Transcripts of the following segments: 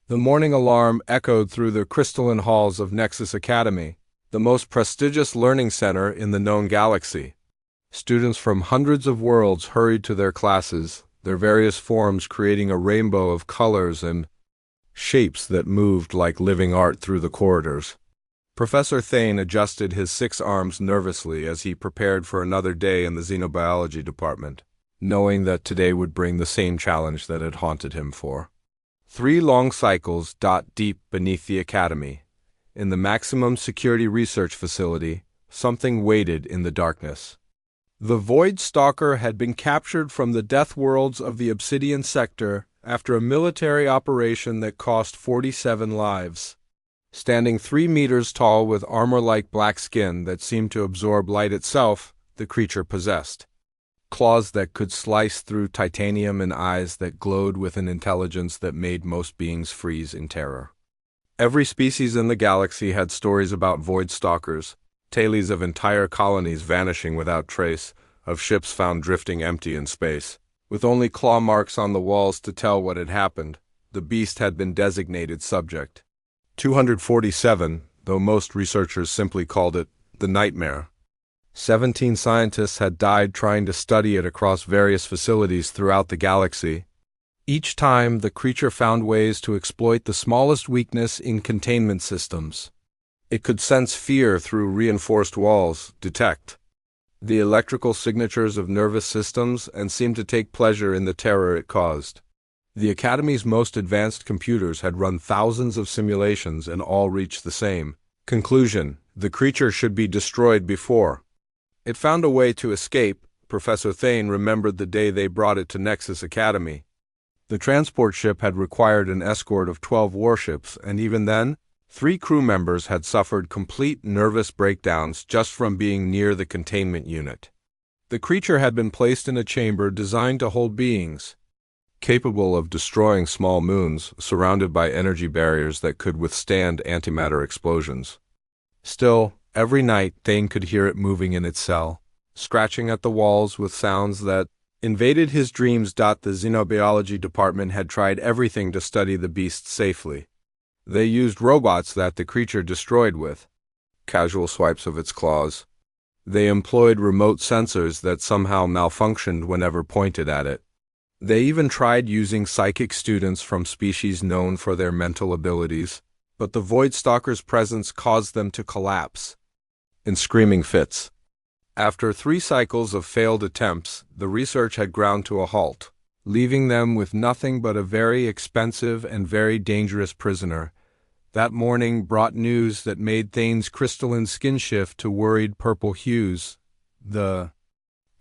The morning alarm echoed through the crystalline halls of Nexus Academy, the most prestigious learning center in the known galaxy. Students from hundreds of worlds hurried to their classes, their various forms creating a rainbow of colors and shapes that moved like living art through the corridors. Professor Thane adjusted his 6 arms nervously as he prepared for another day in the xenobiology department, knowing that today would bring the same challenge that had haunted him for 3 long cycles. Deep beneath the academy, in the maximum security research facility, something waited in the darkness. The Void Stalker had been captured from the deathworlds of the Obsidian Sector after a military operation that cost 47 lives. Standing 3 meters tall with armor-like black skin that seemed to absorb light itself, the creature possessed claws that could slice through titanium and eyes that glowed with an intelligence that made most beings freeze in terror. Every species in the galaxy had stories about Void Stalkers, tales of entire colonies vanishing without trace, of ships found drifting empty in space. With only claw marks on the walls to tell what had happened, the beast had been designated subject 247, though most researchers simply called it the Nightmare. 17 scientists had died trying to study it across various facilities throughout the galaxy. Each time, the creature found ways to exploit the smallest weakness in containment systems. It could sense fear through reinforced walls, detect the electrical signatures of nervous systems, and seemed to take pleasure in the terror it caused. The Academy's most advanced computers had run thousands of simulations and all reached the same conclusion: the creature should be destroyed before it found a way to escape. Professor Thane remembered the day they brought it to Nexus Academy. The transport ship had required an escort of 12 warships, and even then, 3 crew members had suffered complete nervous breakdowns just from being near the containment unit. The creature had been placed in a chamber designed to hold beings capable of destroying small moons, surrounded by energy barriers that could withstand antimatter explosions. Still, every night Thane could hear it moving in its cell, scratching at the walls with sounds that invaded his dreams. The xenobiology department had tried everything to study the beast safely. They used robots that the creature destroyed with casual swipes of its claws. They employed remote sensors that somehow malfunctioned whenever pointed at it. They even tried using psychic students from species known for their mental abilities, but the Void Stalker's presence caused them to collapse in screaming fits. After 3 cycles of failed attempts, the research had ground to a halt, leaving them with nothing but a very expensive and very dangerous prisoner. That morning brought news that made Thane's crystalline skin shift to worried purple hues. The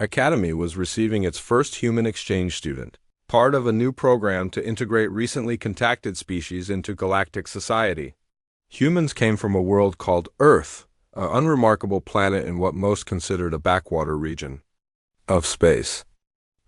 Academy was receiving its first human exchange student, part of a new program to integrate recently contacted species into galactic society. Humans came from a world called Earth, an unremarkable planet in what most considered a backwater region of space.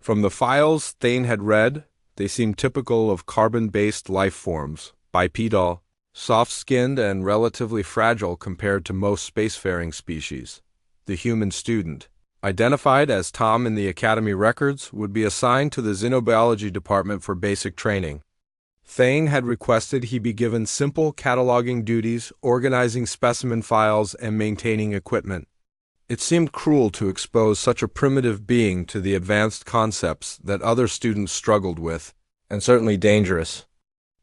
From the files Thane had read, they seemed typical of carbon-based life forms, bipedal, soft-skinned and relatively fragile compared to most spacefaring species. The human student, identified as Tom in the Academy records, would be assigned to the xenobiology department for basic training. Thane had requested he be given simple cataloging duties, organizing specimen files, and maintaining equipment. It seemed cruel to expose such a primitive being to the advanced concepts that other students struggled with, and certainly dangerous.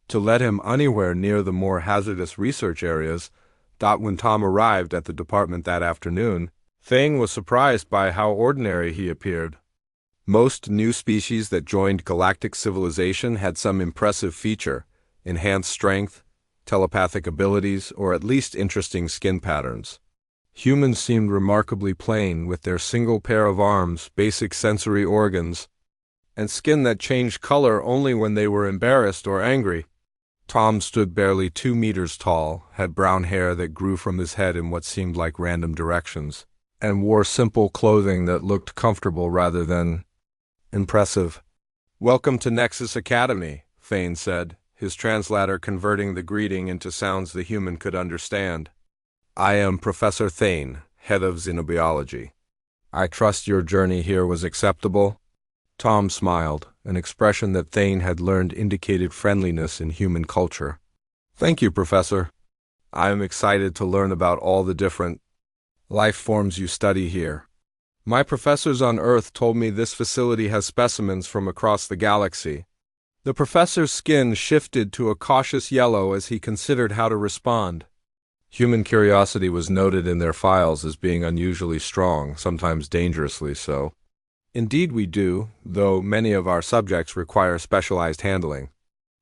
To let him anywhere near the more hazardous research areas. When Tom arrived at the department that afternoon, Thane was surprised by how ordinary he appeared. Most new species that joined galactic civilization had some impressive feature: enhanced strength, telepathic abilities, or at least interesting skin patterns. Humans seemed remarkably plain, with their single pair of arms, basic sensory organs, and skin that changed color only when they were embarrassed or angry. Tom stood barely 2 meters tall, had brown hair that grew from his head in what seemed like random directions, and wore simple clothing that looked comfortable rather than impressive. "Welcome to Nexus Academy," Thane said, his translator converting the greeting into sounds the human could understand. "I am Professor Thane, head of xenobiology. I trust your journey here was acceptable?" Tom smiled, an expression that Thane had learned indicated friendliness in human culture. Thank you, Professor. I am excited to learn about all the different life forms you study here. My professors on Earth told me this facility has specimens from across the galaxy. The professor's skin shifted to a cautious yellow as he considered how to respond. Human curiosity was noted in their files as being unusually strong, sometimes dangerously so. Indeed we do, though many of our subjects require specialized handling.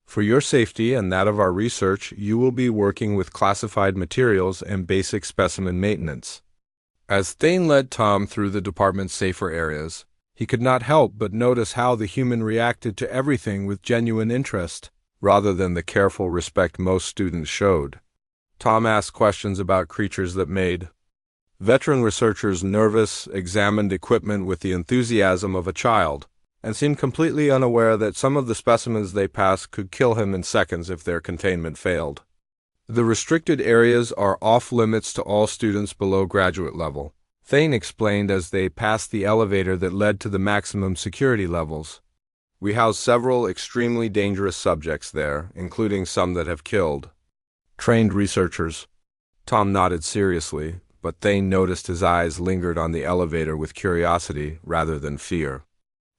For your safety and that of our research, you will be working with classified materials and basic specimen maintenance. As Thane led Tom through the department's safer areas, he could not help but notice how the human reacted to everything with genuine interest, rather than the careful respect most students showed. Tom asked questions about creatures that made veteran researchers nervous, examined equipment with the enthusiasm of a child, and seemed completely unaware that some of the specimens they passed could kill him in seconds if their containment failed. The restricted areas are off-limits to all students below graduate level, Thane explained as they passed the elevator that led to the maximum security levels. We house several extremely dangerous subjects there, including some that have killed trained researchers. Tom nodded seriously, but Thane noticed his eyes lingered on the elevator with curiosity rather than fear.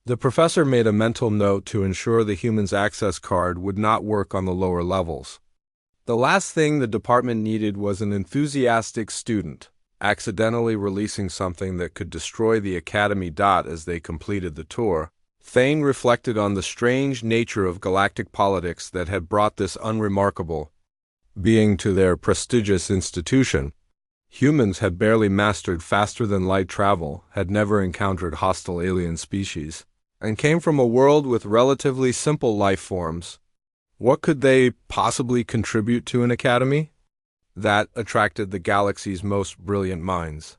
The professor made a mental note to ensure the human's access card would not work on the lower levels. The last thing the department needed was an enthusiastic student accidentally releasing something that could destroy the Academy. As they completed the tour, Thane reflected on the strange nature of galactic politics that had brought this unremarkable being to their prestigious institution. Humans had barely mastered faster-than-light travel, had never encountered hostile alien species, and came from a world with relatively simple life forms. What could they possibly contribute to an academy? That attracted the galaxy's most brilliant minds.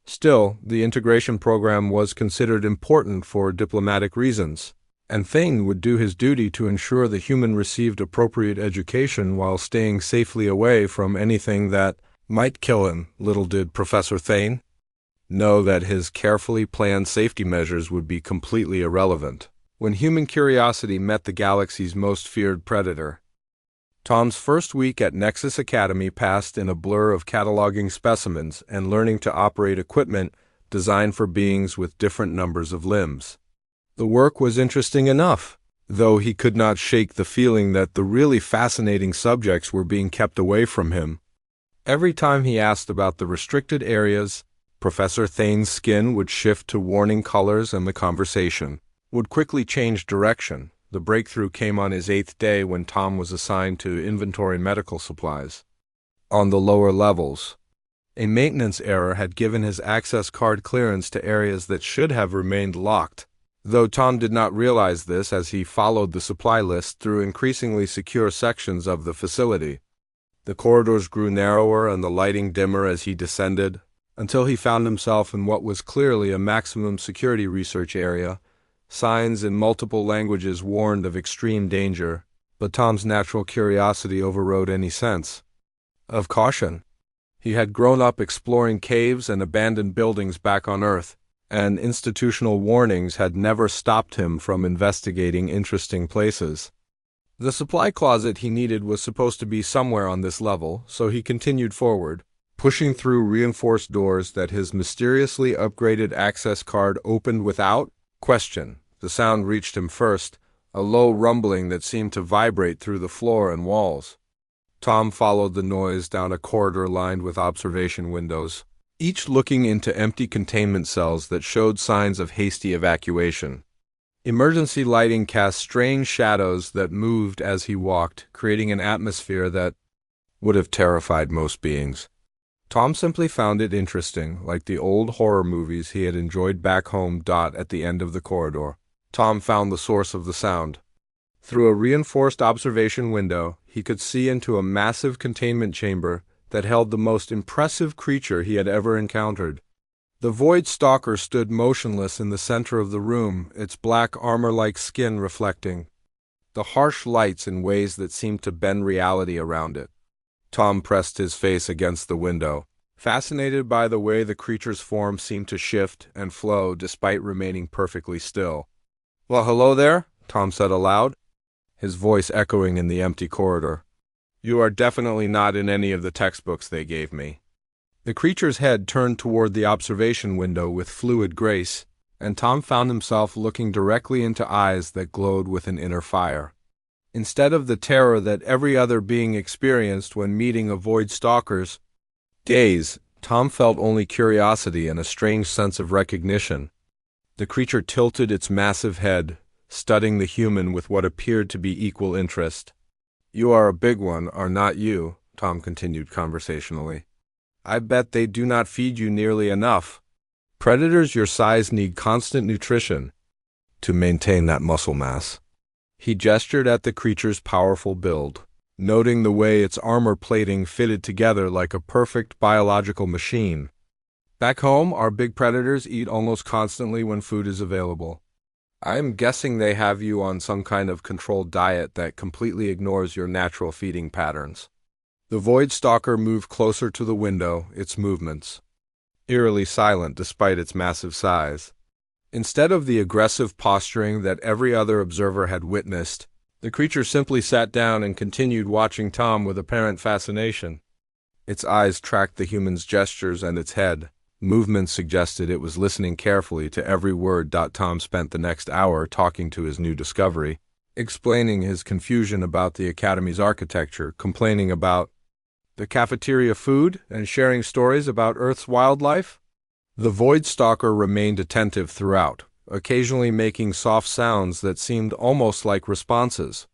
Still, the integration program was considered important for diplomatic reasons, and Thane would do his duty to ensure the human received appropriate education while staying safely away from anything that might kill him. Little did Professor Thane know that his carefully planned safety measures would be completely irrelevant when human curiosity met the galaxy's most feared predator. Tom's first week at Nexus Academy passed in a blur of cataloging specimens and learning to operate equipment designed for beings with different numbers of limbs. The work was interesting enough, though he could not shake the feeling that the really fascinating subjects were being kept away from him. Every time he asked about the restricted areas, Professor Thane's skin would shift to warning colors and the conversation would quickly change direction. The breakthrough came on his 8th day when Tom was assigned to inventory medical supplies. On the lower levels, a maintenance error had given his access card clearance to areas that should have remained locked, though Tom did not realize this as he followed the supply list through increasingly secure sections of the facility. The corridors grew narrower and the lighting dimmer as he descended, until he found himself in what was clearly a maximum security research area. Signs in multiple languages warned of extreme danger, but Tom's natural curiosity overrode any sense of caution. He had grown up exploring caves and abandoned buildings back on Earth, and institutional warnings had never stopped him from investigating interesting places. The supply closet he needed was supposed to be somewhere on this level, so he continued forward, pushing through reinforced doors that his mysteriously upgraded access card opened without question. The sound reached him first, a low rumbling that seemed to vibrate through the floor and walls. Tom followed the noise down a corridor lined with observation windows, each looking into empty containment cells that showed signs of hasty evacuation. Emergency lighting cast strange shadows that moved as he walked, creating an atmosphere that would have terrified most beings. Tom simply found it interesting, like the old horror movies he had enjoyed back home. At the end of the corridor, Tom found the source of the sound. Through a reinforced observation window, he could see into a massive containment chamber that held the most impressive creature he had ever encountered. The Void Stalker stood motionless in the center of the room, its black armor-like skin reflecting the harsh lights in ways that seemed to bend reality around it. Tom pressed his face against the window, fascinated by the way the creature's form seemed to shift and flow despite remaining perfectly still. "Well, hello there," Tom said aloud, his voice echoing in the empty corridor. You are definitely not in any of the textbooks they gave me. The creature's head turned toward the observation window with fluid grace, and Tom found himself looking directly into eyes that glowed with an inner fire. Instead of the terror that every other being experienced when meeting a void stalker's gaze, Tom felt only curiosity and a strange sense of recognition. The creature tilted its massive head, studying the human with what appeared to be equal interest. "You are a big one, are not you?" Tom continued conversationally. "I bet they do not feed you nearly enough. Predators your size need constant nutrition to maintain that muscle mass." He gestured at the creature's powerful build, noting the way its armor plating fitted together like a perfect biological machine. "Back home, our big predators eat almost constantly when food is available. I am guessing they have you on some kind of controlled diet that completely ignores your natural feeding patterns." The void stalker moved closer to the window, its movements eerily silent despite its massive size. Instead of the aggressive posturing that every other observer had witnessed, the creature simply sat down and continued watching Tom with apparent fascination. Its eyes tracked the human's gestures and its head. Movements suggested it was listening carefully to every word. Tom spent the next hour talking to his new discovery, explaining his confusion about the Academy's architecture, complaining about the cafeteria food, and sharing stories about Earth's wildlife. The void stalker remained attentive throughout, occasionally making soft sounds that seemed almost like responses.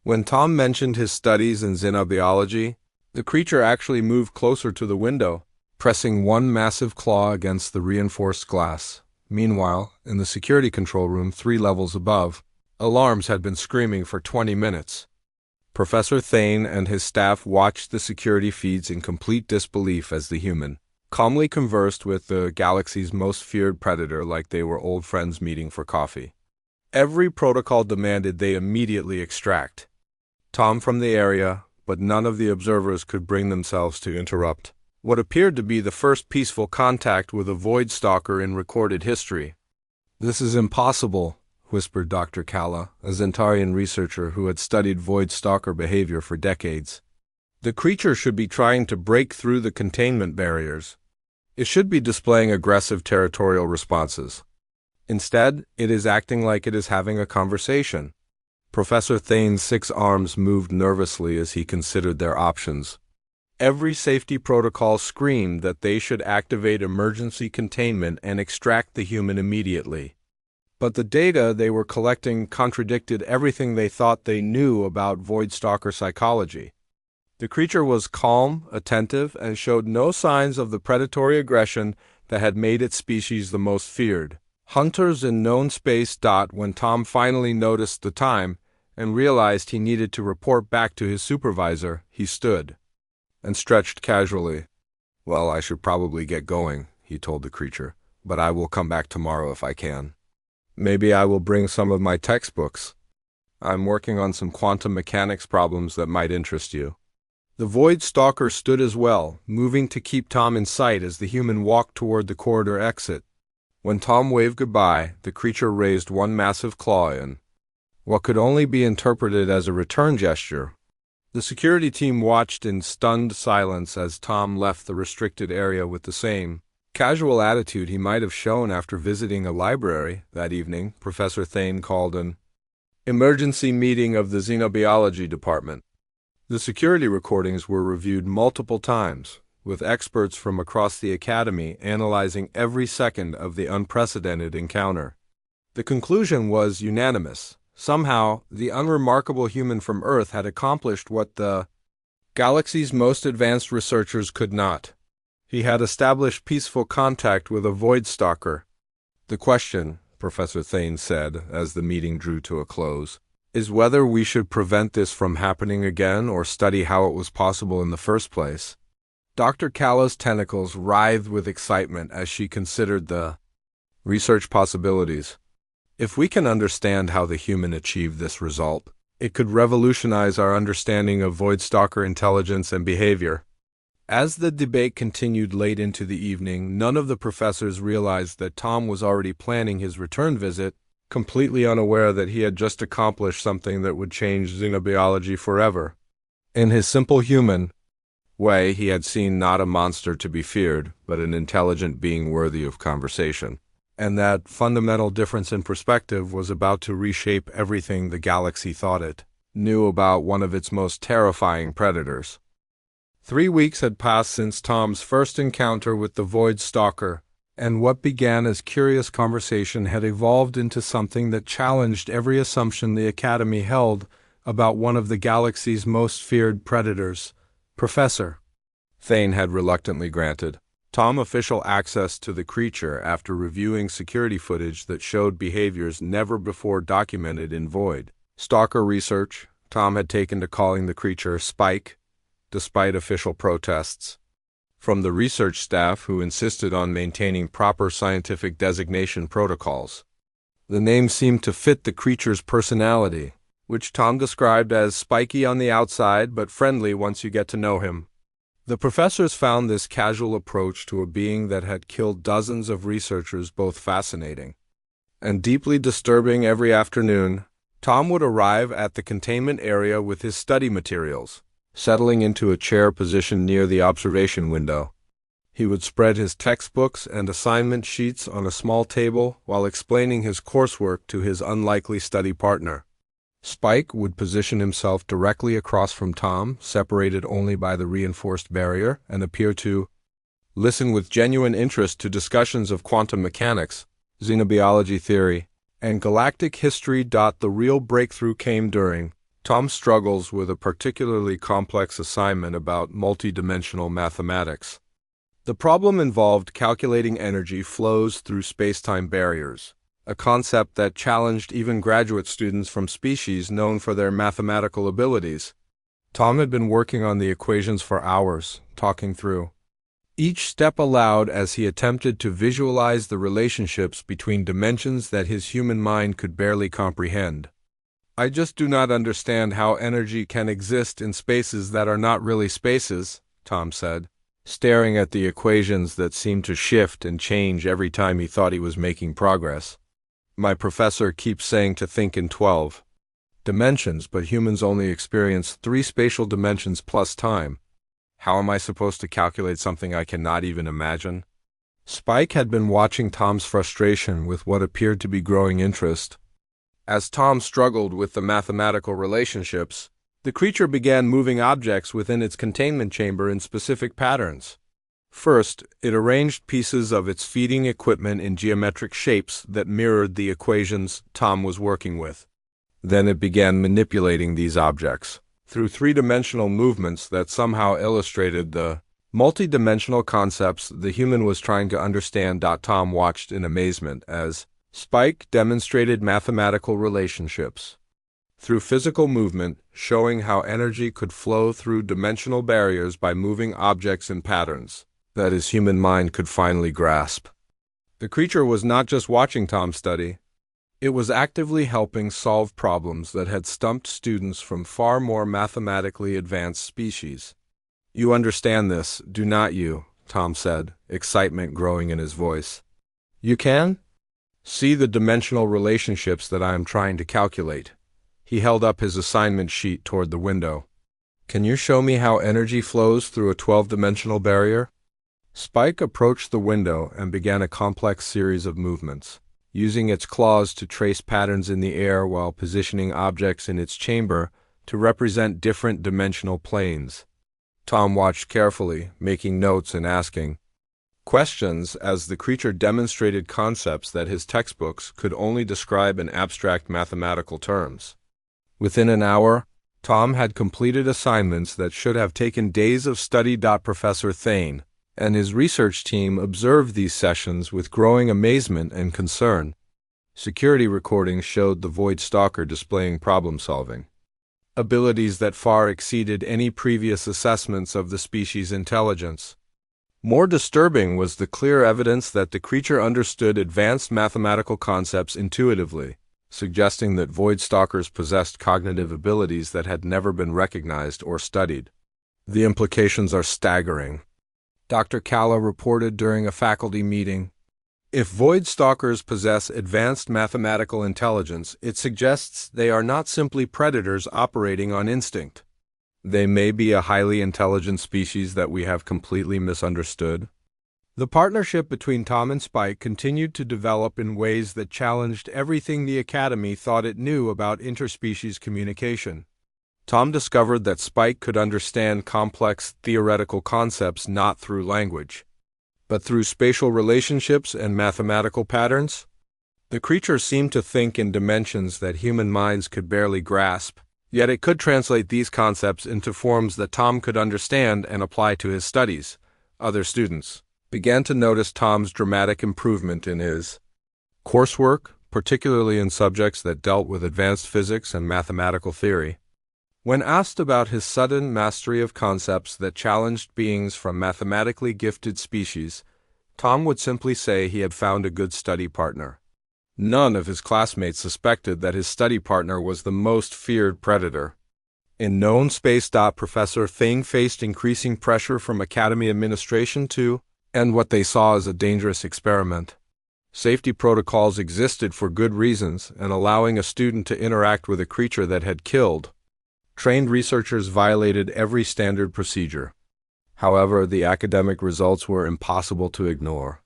When Tom mentioned his studies in xenobiology, the creature actually moved closer to the window, pressing one massive claw against the reinforced glass. Meanwhile, in the security control room 3 levels above, alarms had been screaming for 20 minutes. Professor Thane and his staff watched the security feeds in complete disbelief as the human calmly conversed with the galaxy's most feared predator like they were old friends meeting for coffee. Every protocol demanded they immediately extract Tom from the area, but none of the observers could bring themselves to interrupt what appeared to be the first peaceful contact with a void stalker in recorded history. "This is impossible," whispered Dr. Kalla, a Zentarian researcher who had studied void stalker behavior for decades. "The creature should be trying to break through the containment barriers. It should be displaying aggressive territorial responses. Instead, it is acting like it is having a conversation." Professor Thane's 6 arms moved nervously as he considered their options. Every safety protocol screamed that they should activate emergency containment and extract the human immediately. But the data they were collecting contradicted everything they thought they knew about void stalker psychology. The creature was calm, attentive, and showed no signs of the predatory aggression that had made its species the most feared. Hunters in known space. When Tom finally noticed the time and realized he needed to report back to his supervisor, he stood and stretched casually. "Well, I should probably get going," he told the creature, "but I will come back tomorrow if I can. Maybe I will bring some of my textbooks. I'm working on some quantum mechanics problems that might interest you." The void stalker stood as well, moving to keep Tom in sight as the human walked toward the corridor exit. When Tom waved goodbye, the creature raised one massive claw in what could only be interpreted as a return gesture. The security team watched in stunned silence as Tom left the restricted area with the same casual attitude he might have shown after visiting a library that evening. Professor Thane called an emergency meeting of the xenobiology department. The security recordings were reviewed multiple times, with experts from across the Academy analyzing every second of the unprecedented encounter. The conclusion was unanimous. Somehow, the unremarkable human from Earth had accomplished what the galaxy's most advanced researchers could not. He had established peaceful contact with a void stalker. "The question," Professor Thane said as the meeting drew to a close, "is whether we should prevent this from happening again or study how it was possible in the first place." Dr. Kalla's tentacles writhed with excitement as she considered the research possibilities. If we can understand how the human achieved this result, it could revolutionize our understanding of void stalker intelligence and behavior. As the debate continued late into the evening, none of the professors realized that Tom was already planning his return visit, completely unaware that he had just accomplished something that would change xenobiology forever. In his simple human way, he had seen not a monster to be feared, but an intelligent being worthy of conversation. And that fundamental difference in perspective was about to reshape everything the galaxy thought it knew about one of its most terrifying predators. 3 weeks had passed since Tom's first encounter with the Void Stalker, and what began as curious conversation had evolved into something that challenged every assumption the Academy held about one of the galaxy's most feared predators. Professor Thane had reluctantly granted Tom official access to the creature after reviewing security footage that showed behaviors never before documented in Void Stalker research. Tom had taken to calling the creature Spike, despite official protests from the research staff who insisted on maintaining proper scientific designation protocols. The name seemed to fit the creature's personality, which Tom described as spiky on the outside but friendly once you get to know him. The professors found this casual approach to a being that had killed dozens of researchers both fascinating and deeply disturbing. Every afternoon, Tom would arrive at the containment area with his study materials, settling into a chair positioned near the observation window. He would spread his textbooks and assignment sheets on a small table while explaining his coursework to his unlikely study partner. Spike would position himself directly across from Tom, separated only by the reinforced barrier, and appear to listen with genuine interest to discussions of quantum mechanics, xenobiology theory, and galactic history. The real breakthrough came during Tom's struggles with a particularly complex assignment about multidimensional mathematics. The problem involved calculating energy flows through space-time barriers, a concept that challenged even graduate students from species known for their mathematical abilities. Tom had been working on the equations for hours, talking through each step aloud as he attempted to visualize the relationships between dimensions that his human mind could barely comprehend. "I just do not understand how energy can exist in spaces that are not really spaces," Tom said, staring at the equations that seemed to shift and change every time he thought he was making progress. "My professor keeps saying to think in 12 dimensions, but humans only experience 3 spatial dimensions plus time. How am I supposed to calculate something I cannot even imagine?" Spike had been watching Tom's frustration with what appeared to be growing interest. As Tom struggled with the mathematical relationships, the creature began moving objects within its containment chamber in specific patterns. First, it arranged pieces of its feeding equipment in geometric shapes that mirrored the equations Tom was working with. Then it began manipulating these objects through 3-dimensional movements that somehow illustrated the multidimensional concepts the human was trying to understand. Tom watched in amazement as Spike demonstrated mathematical relationships through physical movement, showing how energy could flow through dimensional barriers by moving objects in patterns that his human mind could finally grasp. The creature was not just watching Tom study, it was actively helping solve problems that had stumped students from far more mathematically advanced species. "You understand this, do not you?" Tom said, excitement growing in his voice. "You can see the dimensional relationships that I am trying to calculate." He held up his assignment sheet toward the window. "Can you show me how energy flows through a 12-dimensional barrier?" Spike approached the window and began a complex series of movements, using its claws to trace patterns in the air while positioning objects in its chamber to represent different dimensional planes. Tom watched carefully, making notes and asking questions as the creature demonstrated concepts that his textbooks could only describe in abstract mathematical terms. Within an hour, Tom had completed assignments that should have taken days of study. Professor Thane and his research team observed these sessions with growing amazement and concern. Security recordings showed the Void Stalker displaying problem-solving abilities that far exceeded any previous assessments of the species' intelligence. More disturbing was the clear evidence that the creature understood advanced mathematical concepts intuitively, suggesting that Void Stalkers possessed cognitive abilities that had never been recognized or studied. "The implications are staggering," Dr. Calla reported during a faculty meeting. "If Void Stalkers possess advanced mathematical intelligence, it suggests they are not simply predators operating on instinct. They may be a highly intelligent species that we have completely misunderstood. The partnership between Tom and Spike continued to develop in ways that challenged everything the Academy thought it knew about interspecies communication. Tom discovered that Spike could understand complex theoretical concepts not through language, but through spatial relationships and mathematical patterns. The creature seemed to think in dimensions that human minds could barely grasp, yet it could translate these concepts into forms that Tom could understand and apply to his studies. Other students began to notice Tom's dramatic improvement in his coursework, particularly in subjects that dealt with advanced physics and mathematical theory. When asked about his sudden mastery of concepts that challenged beings from mathematically gifted species, Tom would simply say he had found a good study partner. None of his classmates suspected that his study partner was the most feared predator. In known space. Professor Thing faced increasing pressure from Academy administration to end what they saw as a dangerous experiment. Safety protocols existed for good reasons, and allowing a student to interact with a creature that had killed trained researchers violated every standard procedure. However, the academic results were impossible to ignore.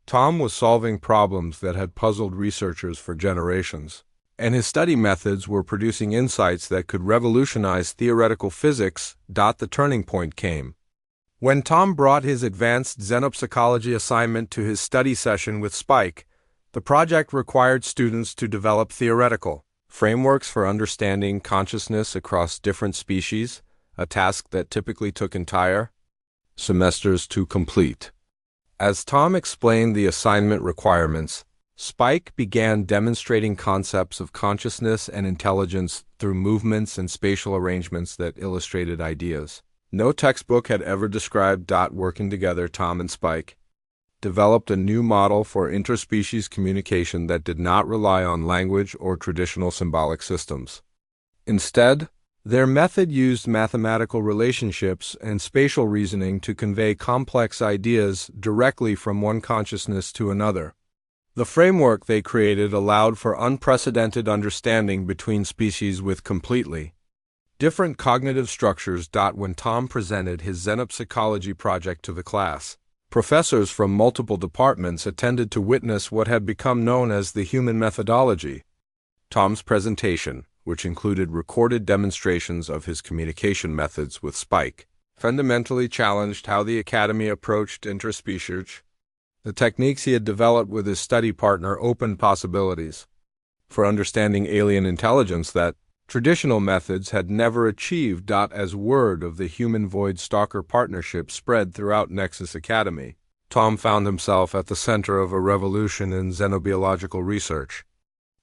Tom was solving problems that had puzzled researchers for generations, and his study methods were producing insights that could revolutionize theoretical physics. The turning point came when Tom brought his advanced xenopsychology assignment to his study session with Spike. The project required students to develop theoretical frameworks for understanding consciousness across different species, a task that typically took entire semesters to complete. As Tom explained the assignment requirements, Spike began demonstrating concepts of consciousness and intelligence through movements and spatial arrangements that illustrated ideas no textbook had ever described. Working together, Tom and Spike developed a new model for interspecies communication that did not rely on language or traditional symbolic systems. Instead, their method used mathematical relationships and spatial reasoning to convey complex ideas directly from one consciousness to another. The framework they created allowed for unprecedented understanding between species with completely different cognitive structures. When Tom presented his xenopsychology project to the class, professors from multiple departments attended to witness what had become known as the human methodology. Tom's presentation, which included recorded demonstrations of his communication methods with Spike, fundamentally challenged how the Academy approached interspecies. The techniques he had developed with his study partner opened possibilities for understanding alien intelligence that traditional methods had never achieved. As word of the human Void Stalker partnership spread throughout Nexus Academy, Tom found himself at the center of a revolution in xenobiological research.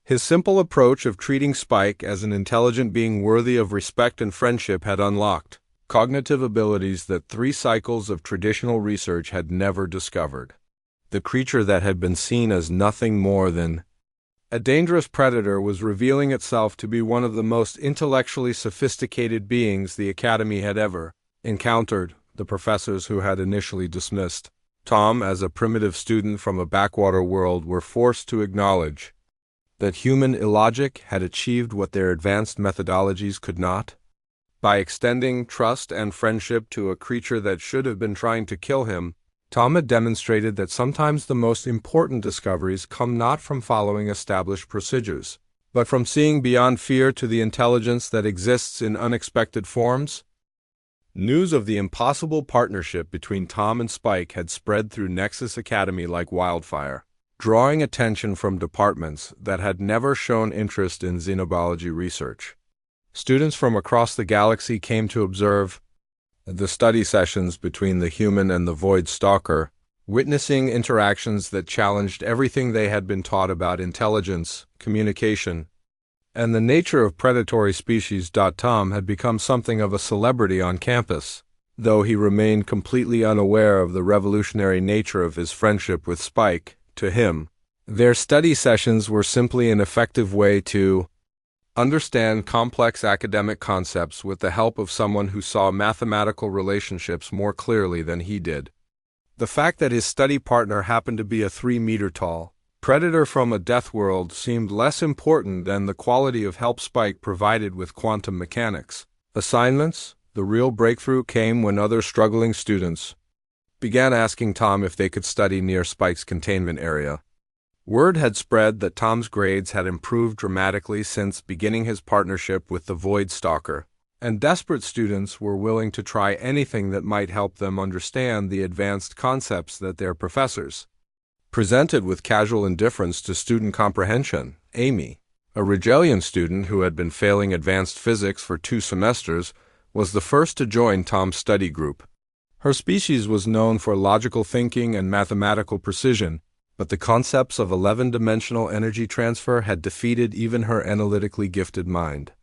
His simple approach of treating Spike as an intelligent being worthy of respect and friendship had unlocked cognitive abilities that 3 cycles of traditional research had never discovered. The creature that had been seen as nothing more than a dangerous predator was revealing itself to be one of the most intellectually sophisticated beings the Academy had ever encountered. The professors who had initially dismissed Tom as a primitive student from a backwater world were forced to acknowledge that human illogic had achieved what their advanced methodologies could not. By extending trust and friendship to a creature that should have been trying to kill him, Tom had demonstrated that sometimes the most important discoveries come not from following established procedures, but from seeing beyond fear to the intelligence that exists in unexpected forms. News of the impossible partnership between Tom and Spike had spread through Nexus Academy like wildfire, drawing attention from departments that had never shown interest in xenobiology research. Students from across the galaxy came to observe the study sessions between the human and the Void Stalker, witnessing interactions that challenged everything they had been taught about intelligence, communication, and the nature of predatory species. Tom had become something of a celebrity on campus, though he remained completely unaware of the revolutionary nature of his friendship with Spike. To him, their study sessions were simply an effective way to understand complex academic concepts with the help of someone who saw mathematical relationships more clearly than he did. The fact that his study partner happened to be a 3-meter-tall predator from a deathworld seemed less important than the quality of help Spike provided with quantum mechanics assignments. The real breakthrough came when other struggling students began asking Tom if they could study near Spike's containment area. Word had spread that Tom's grades had improved dramatically since beginning his partnership with the Void Stalker, and desperate students were willing to try anything that might help them understand the advanced concepts that their professors presented with casual indifference to student comprehension. Amy, a Rigelian student who had been failing advanced physics for 2 semesters, was the first to join Tom's study group. Her species was known for logical thinking and mathematical precision, but the concepts of 11-dimensional energy transfer had defeated even her analytically gifted mind.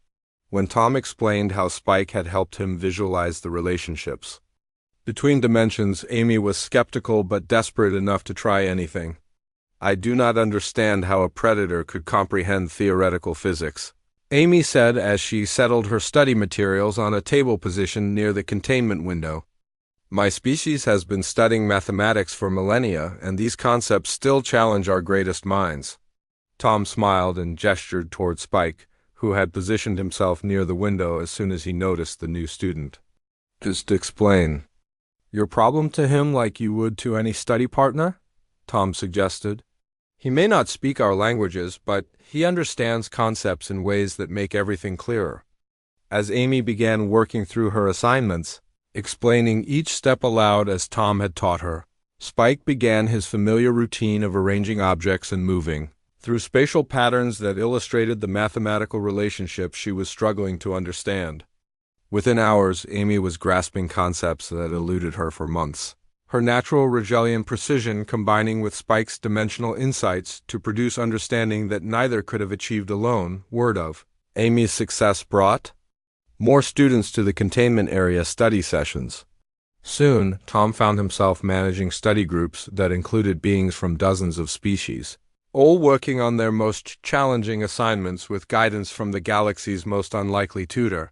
When Tom explained how Spike had helped him visualize the relationships between dimensions, Amy was skeptical but desperate enough to try anything. "I do not understand how a predator could comprehend theoretical physics," Amy said as she settled her study materials on a table position near the containment window. "My species has been studying mathematics for millennia, and these concepts still challenge our greatest minds." Tom smiled and gestured toward Spike, who had positioned himself near the window as soon as he noticed the new student. "Just explain your problem to him like you would to any study partner," Tom suggested. "He may not speak our languages, but he understands concepts in ways that make everything clearer." As Amy began working through her assignments, explaining each step aloud as Tom had taught her, Spike began his familiar routine of arranging objects and moving through spatial patterns that illustrated the mathematical relationships she was struggling to understand. Within hours, Amy was grasping concepts that eluded her for months, her natural Rigelian precision combining with Spike's dimensional insights to produce understanding that neither could have achieved alone. Word of Amy's success brought more students to the containment area study sessions. Soon, Tom found himself managing study groups that included beings from dozens of species, all working on their most challenging assignments with guidance from the galaxy's most unlikely tutor.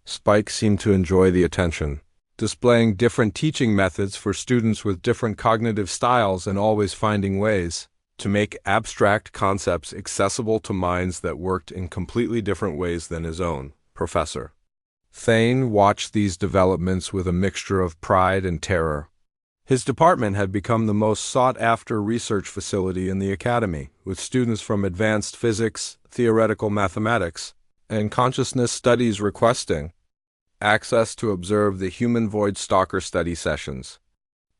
Spike seemed to enjoy the attention, displaying different teaching methods for students with different cognitive styles and always finding ways to make abstract concepts accessible to minds that worked in completely different ways than his own. Professor Thane watched these developments with a mixture of pride and terror. His department had become the most sought-after research facility in the academy, with students from advanced physics, theoretical mathematics, and consciousness studies requesting access to observe the human Void Stalker study sessions.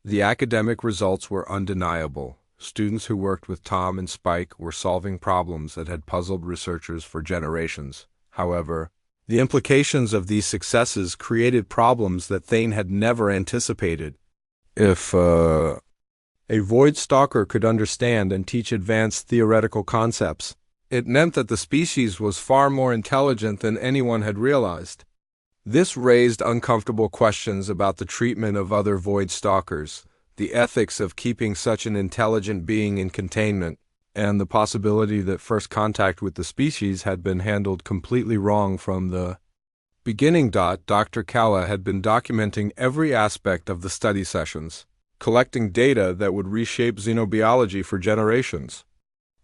The academic results were undeniable. Students who worked with Tom and Spike were solving problems that had puzzled researchers for generations. However, the implications of these successes created problems that Thane had never anticipated. If a Void Stalker could understand and teach advanced theoretical concepts, it meant that the species was far more intelligent than anyone had realized. This raised uncomfortable questions about the treatment of other Void Stalkers, the ethics of keeping such an intelligent being in containment, and the possibility that first contact with the species had been handled completely wrong from the beginning. Dr. Kalla had been documenting every aspect of the study sessions, collecting data that would reshape xenobiology for generations.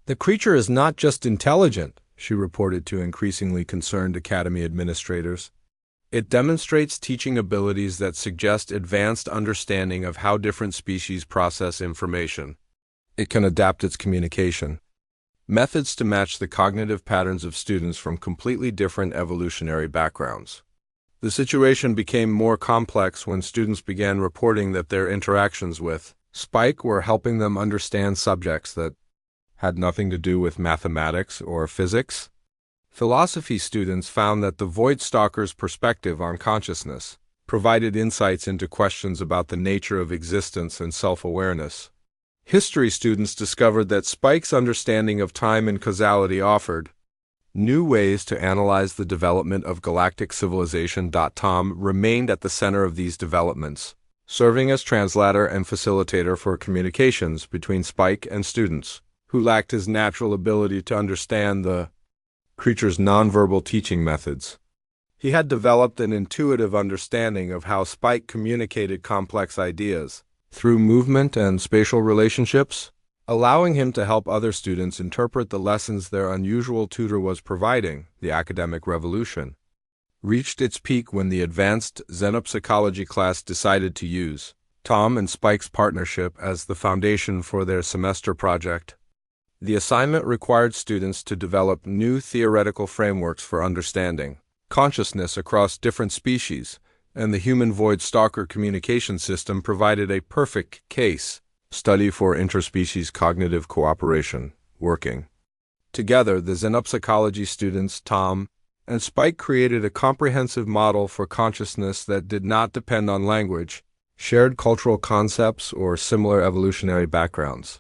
"The creature is not just intelligent," she reported to increasingly concerned academy administrators. "It demonstrates teaching abilities that suggest advanced understanding of how different species process information. It can adapt its communication methods to match the cognitive patterns of students from completely different evolutionary backgrounds." The situation became more complex when students began reporting that their interactions with Spike were helping them understand subjects that had nothing to do with mathematics or physics. Philosophy students found that the Void Stalker's perspective on consciousness provided insights into questions about the nature of existence and self-awareness. History students discovered that Spike's understanding of time and causality offered new ways to analyze the development of galactic civilization. Tom remained at the center of these developments, serving as translator and facilitator for communications between Spike and students who lacked his natural ability to understand the creature's nonverbal teaching methods. He had developed an intuitive understanding of how Spike communicated complex ideas through movement and spatial relationships, allowing him to help other students interpret the lessons their unusual tutor was providing. The academic revolution reached its peak when the advanced xenopsychology class decided to use Tom and Spike's partnership as the foundation for their semester project. The assignment required students to develop new theoretical frameworks for understanding consciousness across different species, and the human void stalker communication system provided a perfect case study for interspecies cognitive cooperation working. Together, the xenopsychology students, Tom and Spike, created a comprehensive model for consciousness that did not depend on language, shared cultural concepts, or similar evolutionary backgrounds.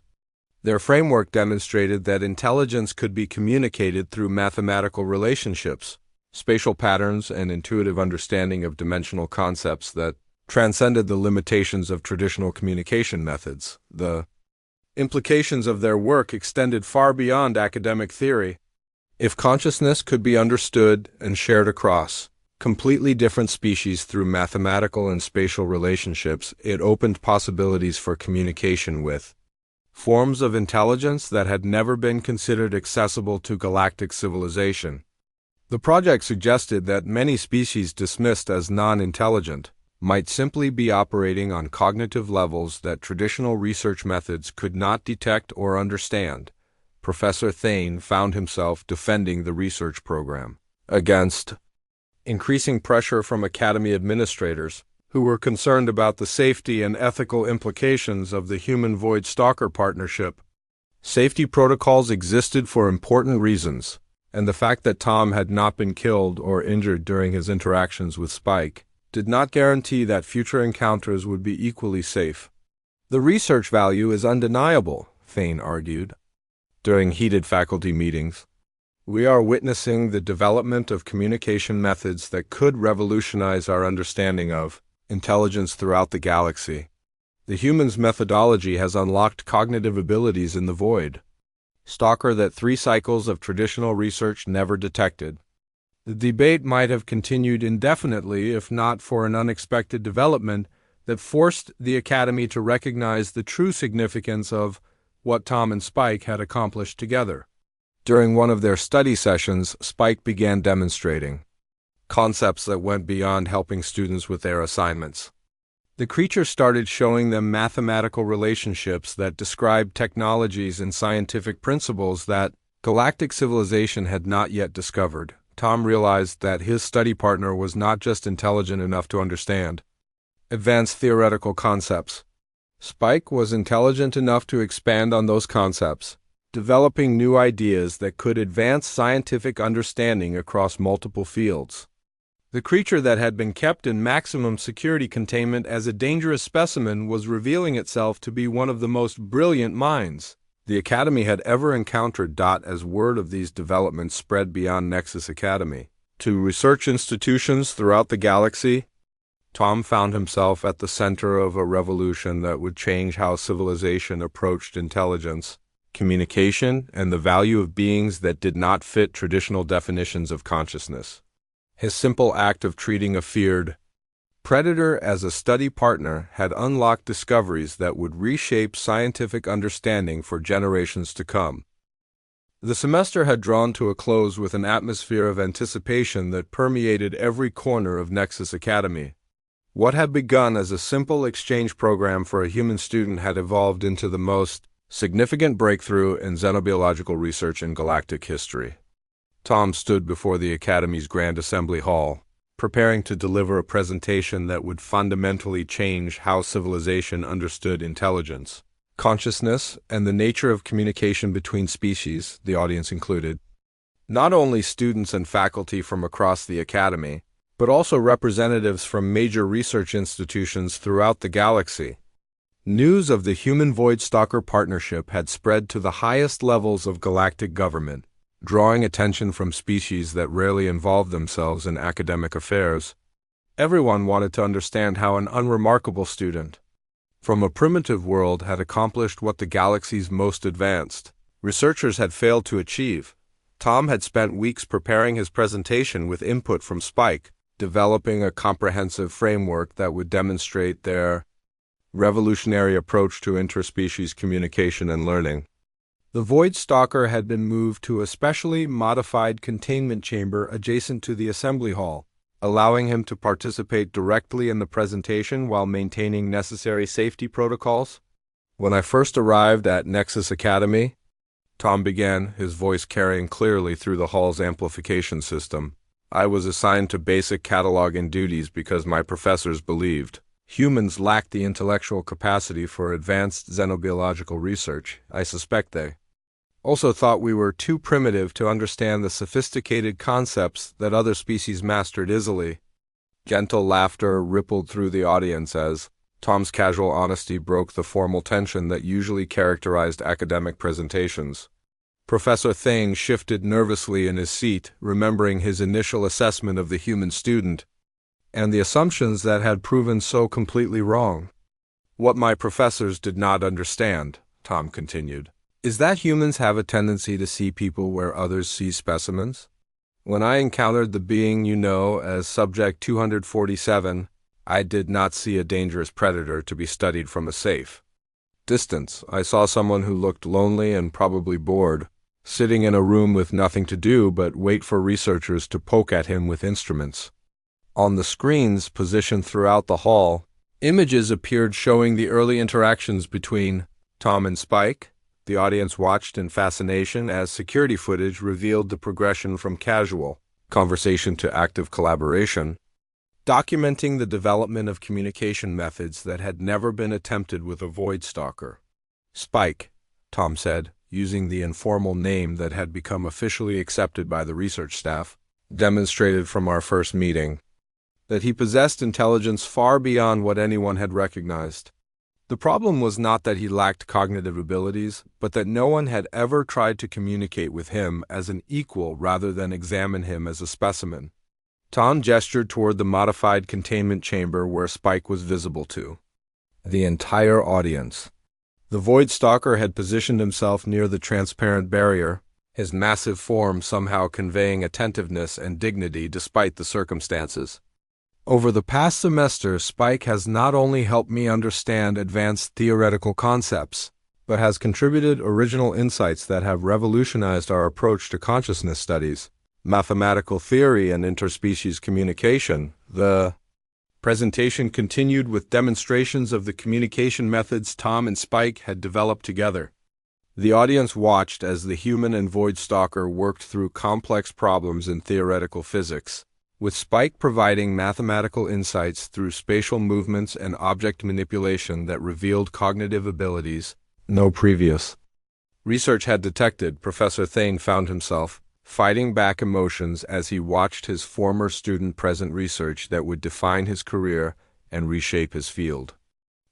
Their framework demonstrated that intelligence could be communicated through mathematical relationships, spatial patterns, and intuitive understanding of dimensional concepts that transcended the limitations of traditional communication methods. The implications of their work extended far beyond academic theory. If consciousness could be understood and shared across completely different species through mathematical and spatial relationships, it opened possibilities for communication with forms of intelligence that had never been considered accessible to galactic civilization. The project suggested that many species dismissed as non-intelligent might simply be operating on cognitive levels that traditional research methods could not detect or understand. Professor Thane found himself defending the research program against increasing pressure from Academy administrators, who were concerned about the safety and ethical implications of the human void stalker partnership. Safety protocols existed for important reasons, and the fact that Tom had not been killed or injured during his interactions with Spike did not guarantee that future encounters would be equally safe. The research value is undeniable, Thane argued during heated faculty meetings. We are witnessing the development of communication methods that could revolutionize our understanding of intelligence throughout the galaxy. The human's methodology has unlocked cognitive abilities in the void stalker that 3 cycles of traditional research never detected. The debate might have continued indefinitely if not for an unexpected development that forced the Academy to recognize the true significance of what Tom and Spike had accomplished together. During one of their study sessions, Spike began demonstrating concepts that went beyond helping students with their assignments. The creature started showing them mathematical relationships that described technologies and scientific principles that galactic civilization had not yet discovered. Tom realized that his study partner was not just intelligent enough to understand advanced theoretical concepts. Spike was intelligent enough to expand on those concepts, developing new ideas that could advance scientific understanding across multiple fields. The creature that had been kept in maximum security containment as a dangerous specimen was revealing itself to be one of the most brilliant minds the Academy had ever encountered. As word of these developments spread beyond Nexus Academy to research institutions throughout the galaxy, Tom found himself at the center of a revolution that would change how civilization approached intelligence, communication, and the value of beings that did not fit traditional definitions of consciousness. His simple act of treating a feared predator as a study partner had unlocked discoveries that would reshape scientific understanding for generations to come. The semester had drawn to a close with an atmosphere of anticipation that permeated every corner of Nexus Academy. What had begun as a simple exchange program for a human student had evolved into the most significant breakthrough in xenobiological research in galactic history. Tom stood before the Academy's Grand Assembly Hall, preparing to deliver a presentation that would fundamentally change how civilization understood intelligence, consciousness, and the nature of communication between species. The audience included not only students and faculty from across the Academy, but also representatives from major research institutions throughout the galaxy. News of the Human Void Stalker Partnership had spread to the highest levels of galactic government, drawing attention from species that rarely involved themselves in academic affairs. Everyone wanted to understand how an unremarkable student from a primitive world had accomplished what the galaxy's most advanced researchers had failed to achieve. Tom had spent weeks preparing his presentation with input from Spike, developing a comprehensive framework that would demonstrate their revolutionary approach to interspecies communication and learning. The Void Stalker had been moved to a specially modified containment chamber adjacent to the assembly hall, allowing him to participate directly in the presentation while maintaining necessary safety protocols. When I first arrived at Nexus Academy, Tom began, his voice carrying clearly through the hall's amplification system, I was assigned to basic cataloging duties because my professors believed humans lacked the intellectual capacity for advanced xenobiological research. I suspect they also thought we were too primitive to understand the sophisticated concepts that other species mastered easily. Gentle laughter rippled through the audience as Tom's casual honesty broke the formal tension that usually characterized academic presentations. Professor Thane shifted nervously in his seat, remembering his initial assessment of the human student and the assumptions that had proven so completely wrong. What my professors did not understand, Tom continued, is that humans have a tendency to see people where others see specimens. When I encountered the being you know as Subject 247, I did not see a dangerous predator to be studied from a safe distance. I saw someone who looked lonely and probably bored, sitting in a room with nothing to do but wait for researchers to poke at him with instruments. On the screens positioned throughout the hall, images appeared showing the early interactions between Tom and Spike. The audience watched in fascination as security footage revealed the progression from casual conversation to active collaboration, documenting the development of communication methods that had never been attempted with a void stalker. Spike, Tom said, using the informal name that had become officially accepted by the research staff, demonstrated from our first meeting that he possessed intelligence far beyond what anyone had recognized. The problem was not that he lacked cognitive abilities, but that no one had ever tried to communicate with him as an equal rather than examine him as a specimen. Tom gestured toward the modified containment chamber where Spike was visible to the entire audience. The Void Stalker had positioned himself near the transparent barrier, his massive form somehow conveying attentiveness and dignity despite the circumstances. Over the past semester, Spike has not only helped me understand advanced theoretical concepts, but has contributed original insights that have revolutionized our approach to consciousness studies, mathematical theory, and interspecies communication. The presentation continued with demonstrations of the communication methods Tom and Spike had developed together. The audience watched as the human and Void Stalker worked through complex problems in theoretical physics, with Spike providing mathematical insights through spatial movements and object manipulation that revealed cognitive abilities no previous research had detected. Professor Thane found himself fighting back emotions as he watched his former student present research that would define his career and reshape his field.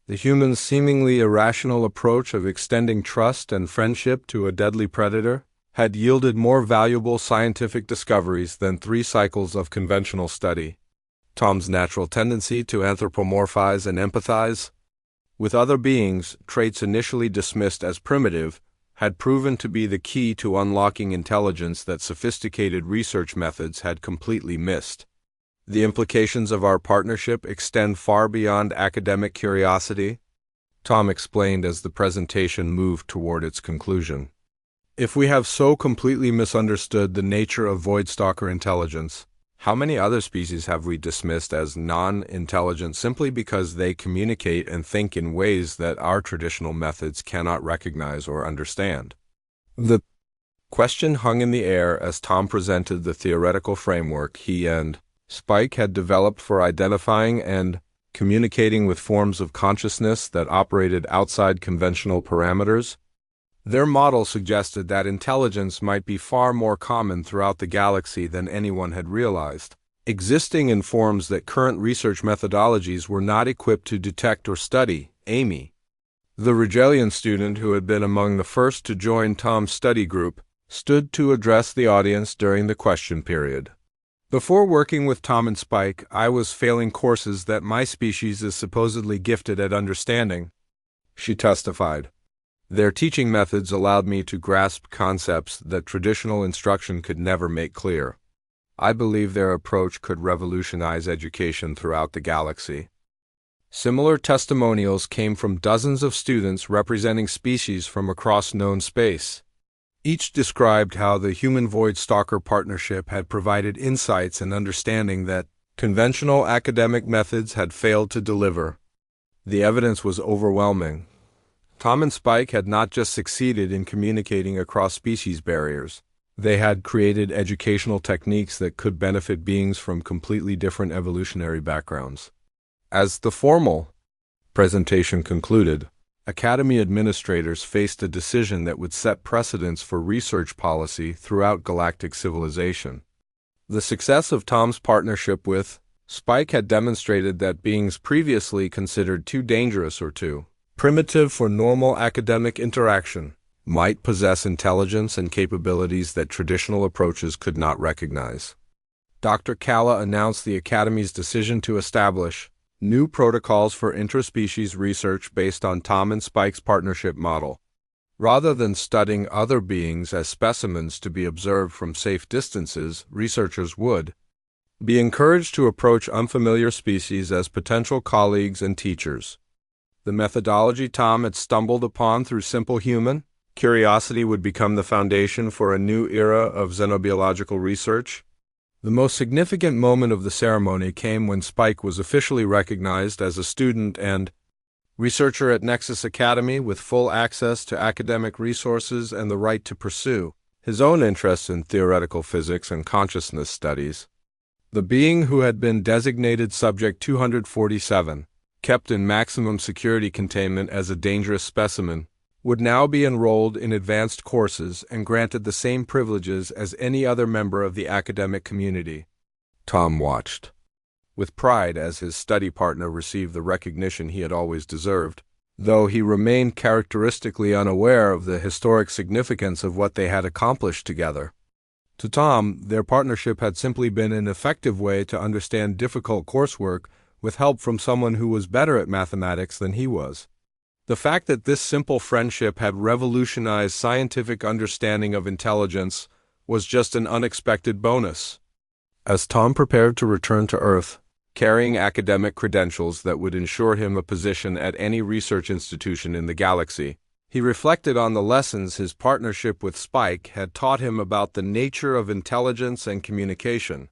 The human's seemingly irrational approach of extending trust and friendship to a deadly predator had yielded more valuable scientific discoveries than 3 cycles of conventional study. Tom's natural tendency to anthropomorphize and empathize with other beings, traits initially dismissed as primitive, had proven to be the key to unlocking intelligence that sophisticated research methods had completely missed. The implications of our partnership extend far beyond academic curiosity, Tom explained as the presentation moved toward its conclusion. If we have so completely misunderstood the nature of Void Stalker intelligence, how many other species have we dismissed as non-intelligent simply because they communicate and think in ways that our traditional methods cannot recognize or understand? The question hung in the air as Tom presented the theoretical framework he and Spike had developed for identifying and communicating with forms of consciousness that operated outside conventional parameters. Their model suggested that intelligence might be far more common throughout the galaxy than anyone had realized, existing in forms that current research methodologies were not equipped to detect or study. Amy, the Regelian student who had been among the first to join Tom's study group, stood to address the audience during the question period. Before working with Tom and Spike, I was failing courses that my species is supposedly gifted at understanding, she testified. Their teaching methods allowed me to grasp concepts that traditional instruction could never make clear. I believe their approach could revolutionize education throughout the galaxy. Similar testimonials came from dozens of students representing species from across known space. Each described how the human Void Stalker partnership had provided insights and understanding that Conventional academic methods had failed to deliver. The evidence was overwhelming. Tom and Spike had not just succeeded in communicating across species barriers. They had created educational techniques that could benefit beings from completely different evolutionary backgrounds. As the formal presentation concluded, Academy administrators faced a decision that would set precedents for research policy throughout galactic civilization. The success of Tom's partnership with Spike had demonstrated that beings previously considered too dangerous or too primitive for normal academic interaction might possess intelligence and capabilities that traditional approaches could not recognize. Dr. Kalla announced the Academy's decision to establish new protocols for interspecies research based on Tom and Spike's partnership model. Rather than studying other beings as specimens to be observed from safe distances, researchers would be encouraged to approach unfamiliar species as potential colleagues and teachers. The methodology Tom had stumbled upon through simple human curiosity would become the foundation for a new era of xenobiological research. The most significant moment of the ceremony came when Spike was officially recognized as a student and researcher at Nexus Academy with full access to academic resources and the right to pursue his own interests in theoretical physics and consciousness studies. The being who had been designated Subject 247, kept in maximum security containment as a dangerous specimen, would now be enrolled in advanced courses and granted the same privileges as any other member of the academic community. Tom watched with pride as his study partner received the recognition he had always deserved, though he remained characteristically unaware of the historic significance of what they had accomplished together. To Tom, their partnership had simply been an effective way to understand difficult coursework with help from someone who was better at mathematics than he was. The fact that this simple friendship had revolutionized scientific understanding of intelligence was just an unexpected bonus. As Tom prepared to return to Earth, carrying academic credentials that would ensure him a position at any research institution in the galaxy, he reflected on the lessons his partnership with Spike had taught him about the nature of intelligence and communication.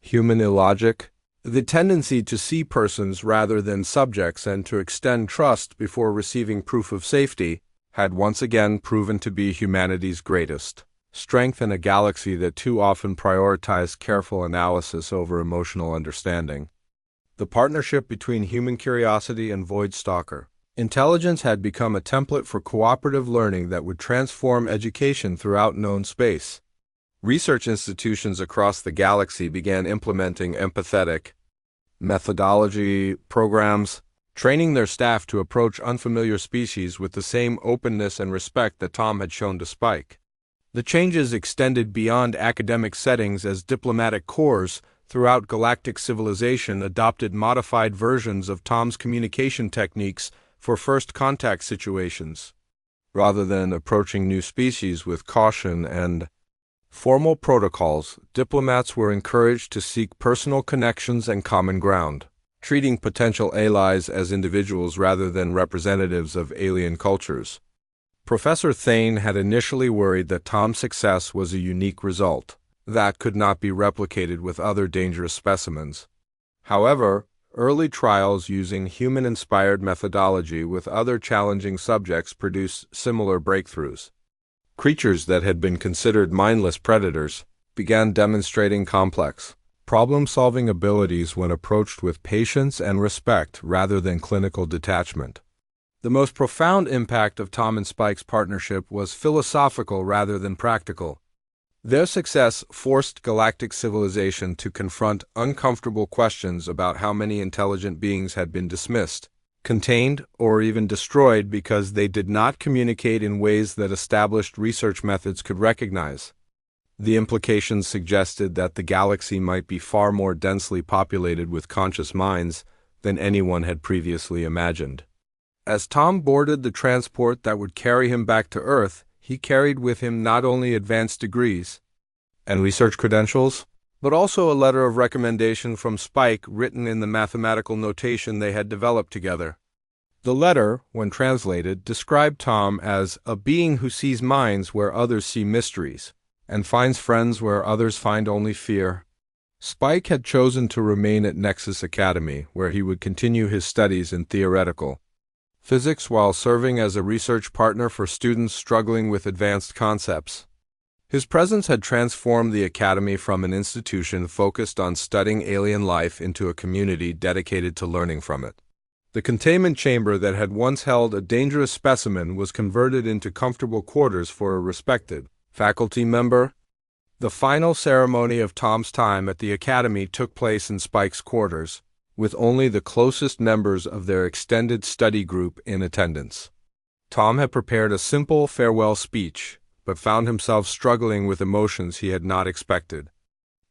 Human illogic, the tendency to see persons rather than subjects and to extend trust before receiving proof of safety, had once again proven to be humanity's greatest strength in a galaxy that too often prioritized careful analysis over emotional understanding. The partnership between human curiosity and void stalker intelligence had become a template for cooperative learning that would transform education throughout known space. Research institutions across the galaxy began implementing empathetic methodology programs, training their staff to approach unfamiliar species with the same openness and respect that Tom had shown to Spike. The changes extended beyond academic settings as diplomatic corps throughout galactic civilization adopted modified versions of Tom's communication techniques for first contact situations. Rather than approaching new species with caution and formal protocols, diplomats were encouraged to seek personal connections and common ground, treating potential allies as individuals rather than representatives of alien cultures. Professor Thane had initially worried that Tom's success was a unique result that could not be replicated with other dangerous specimens. However, early trials using human-inspired methodology with other challenging subjects produced similar breakthroughs. Creatures that had been considered mindless predators began demonstrating complex, problem-solving abilities when approached with patience and respect rather than clinical detachment. The most profound impact of Tom and Spike's partnership was philosophical rather than practical. Their success forced galactic civilization to confront uncomfortable questions about how many intelligent beings had been dismissed, contained, or even destroyed because they did not communicate in ways that established research methods could recognize. The implications suggested that the galaxy might be far more densely populated with conscious minds than anyone had previously imagined. As Tom boarded the transport that would carry him back to Earth, he carried with him not only advanced degrees and research credentials, but also a letter of recommendation from Spike written in the mathematical notation they had developed together. The letter, when translated, described Tom as a being who sees minds where others see mysteries, and finds friends where others find only fear. Spike had chosen to remain at Nexus Academy, where he would continue his studies in theoretical physics while serving as a research partner for students struggling with advanced concepts. His presence had transformed the Academy from an institution focused on studying alien life into a community dedicated to learning from it. The containment chamber that had once held a dangerous specimen was converted into comfortable quarters for a respected faculty member. The final ceremony of Tom's time at the Academy took place in Spike's quarters, with only the closest members of their extended study group in attendance. Tom had prepared a simple farewell speech, but found himself struggling with emotions he had not expected.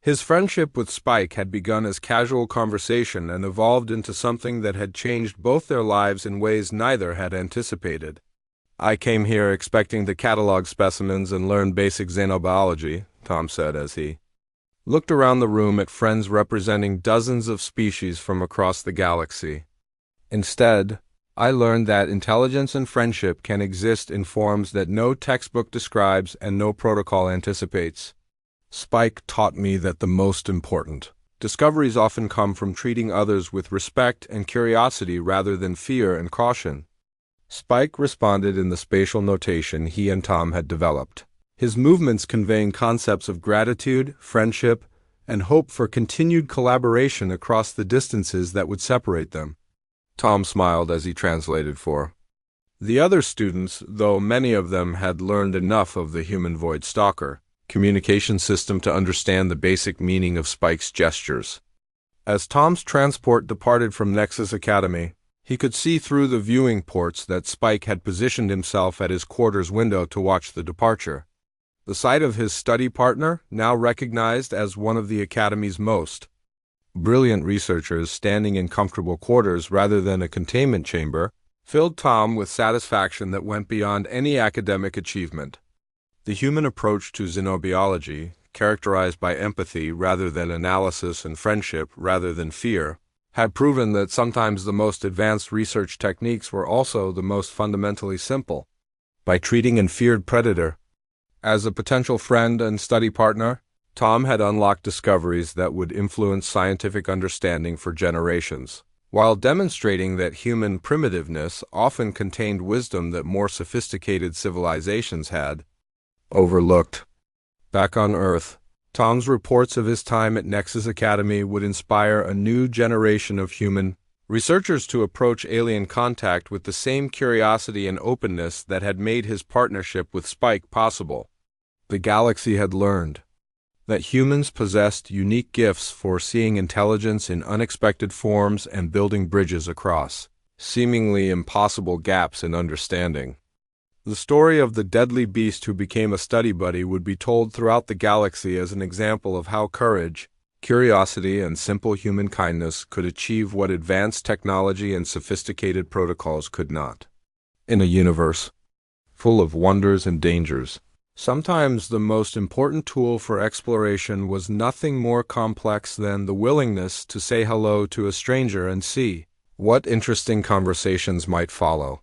His friendship with Spike had begun as casual conversation and evolved into something that had changed both their lives in ways neither had anticipated. "I came here expecting to catalog specimens and learn basic xenobiology," Tom said as he looked around the room at friends representing dozens of species from across the galaxy. "Instead, I learned that intelligence and friendship can exist in forms that no textbook describes and no protocol anticipates. Spike taught me that the most important discoveries often come from treating others with respect and curiosity rather than fear and caution." Spike responded in the spatial notation he and Tom had developed, his movements conveying concepts of gratitude, friendship, and hope for continued collaboration across the distances that would separate them. Tom smiled as he translated for the other students, though many of them had learned enough of the human void stalker communication system to understand the basic meaning of Spike's gestures. As Tom's transport departed from Nexus Academy, he could see through the viewing ports that Spike had positioned himself at his quarters window to watch the departure. The sight of his study partner, now recognized as one of the Academy's most brilliant researchers standing in comfortable quarters rather than a containment chamber, filled Tom with satisfaction that went beyond any academic achievement. The human approach to xenobiology, characterized by empathy rather than analysis and friendship rather than fear, had proven that sometimes the most advanced research techniques were also the most fundamentally simple. By treating a feared predator as a potential friend and study partner, Tom had unlocked discoveries that would influence scientific understanding for generations, while demonstrating that human primitiveness often contained wisdom that more sophisticated civilizations had overlooked. Back on Earth, Tom's reports of his time at Nexus Academy would inspire a new generation of human researchers to approach alien contact with the same curiosity and openness that had made his partnership with Spike possible. The galaxy had learned that humans possessed unique gifts for seeing intelligence in unexpected forms and building bridges across seemingly impossible gaps in understanding. The story of the deadly beast who became a study buddy would be told throughout the galaxy as an example of how courage, curiosity, and simple human kindness could achieve what advanced technology and sophisticated protocols could not. In a universe full of wonders and dangers, sometimes the most important tool for exploration was nothing more complex than the willingness to say hello to a stranger and see what interesting conversations might follow.